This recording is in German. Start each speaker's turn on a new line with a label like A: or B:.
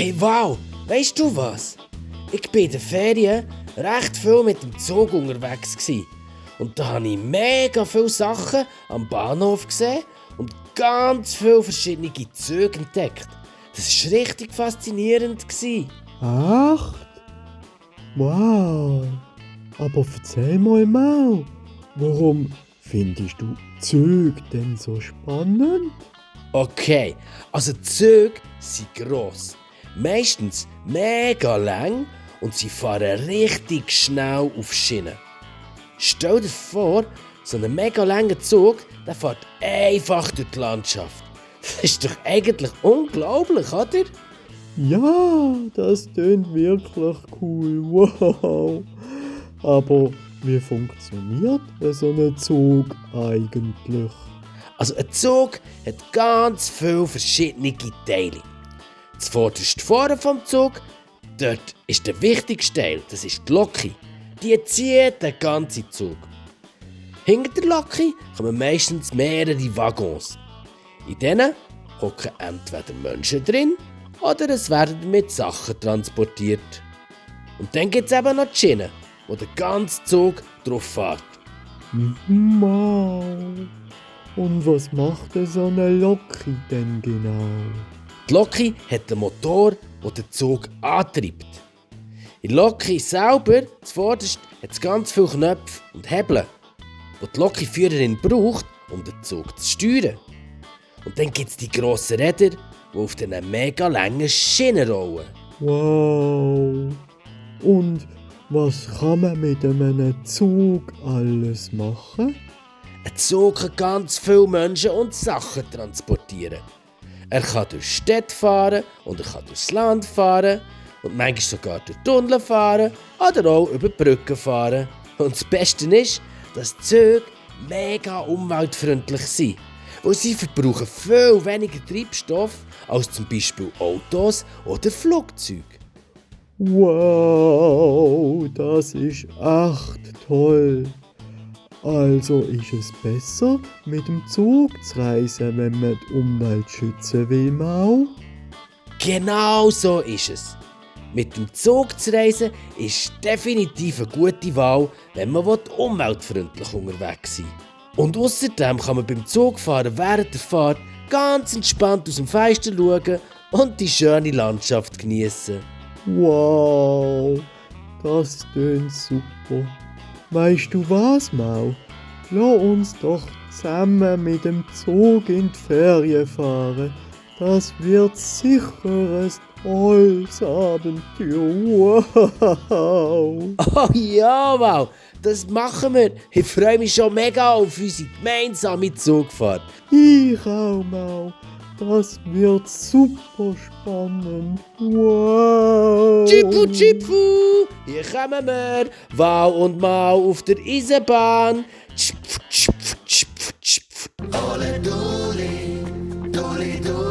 A: Hey wow, weißt du was? Ich war in den Ferien recht viel mit dem Zug unterwegs gsi. Und da habe ich mega viele Sachen am Bahnhof gesehen und ganz viele verschiedene Züge entdeckt. Das war richtig faszinierend gsi.
B: Echt? Wow! Aber erzähl mal, warum findest du Züge denn so spannend?
A: Okay, also die Züge sind gross, meistens mega lang und sie fahren richtig schnell auf Schienen. Stell dir vor, so ein mega langer Zug, der fährt einfach durch die Landschaft. Das ist doch eigentlich unglaublich, oder?
B: Ja, das tönt wirklich cool. Wow! Aber wie funktioniert so ein Zug eigentlich?
A: Also ein Zug hat ganz viele verschiedene Teile. Das vorderste vorne vom Zug, dort ist der wichtigste Teil, das ist die Loki. Die zieht den ganzen Zug. Hinter der Loki kommen meistens mehrere Waggons. In denen hocken entweder Menschen drin oder es werden damit Sachen transportiert. Und dann gibt es eben noch die Schienen, wo der ganze Zug drauf fährt.
B: Wow! Und was macht so eine Loki denn genau?
A: Die Loki hat einen Motor, der den Zug antreibt. In der Loki selber, zuvorderst, hat es ganz viele Knöpfe und Hebel, die die Lokiführerin braucht, um den Zug zu steuern. Und dann gibt es die grossen Räder, die auf diesen mega langen Schienen rollen.
B: Wow! Und was kann man mit einem Zug alles machen?
A: Ein Zug kann ganz viele Menschen und Sachen transportieren. Er kann durch Städte fahren und er kann durchs Land fahren und manchmal sogar durch Tunnel fahren oder auch über Brücken fahren. Und das Beste ist, dass Züge mega umweltfreundlich sind, weil sie verbrauchen viel weniger Treibstoff als zum Beispiel Autos oder Flugzeuge.
B: Wow, das ist echt toll. Also ist es besser, mit dem Zug zu reisen, wenn man die Umwelt schützen will, Mau?
A: Genau so ist es. Mit dem Zug zu reisen ist definitiv eine gute Wahl, wenn man umweltfreundlich unterwegs sein will. Und außerdem kann man beim Zugfahren während der Fahrt ganz entspannt aus dem Fenster schauen und die schöne Landschaft genießen.
B: Wow, das tönt super. Weißt du was, Mau? Lass uns doch zusammen mit dem Zug in die Ferien fahren. Das wird sicher ein tolles Abenteuer. Wow!
A: Oh ja, wow, das machen wir. Ich freue mich schon mega auf unsere gemeinsame Zugfahrt.
B: Ich auch, Mau. Das wird super spannend. Wow!
A: Chipu, Chipu, hier kommen wir. Wow und Mau auf der Eisenbahn. Chipf, chipf, chipf, chipf.
C: Ole Doli, Doli, Doli.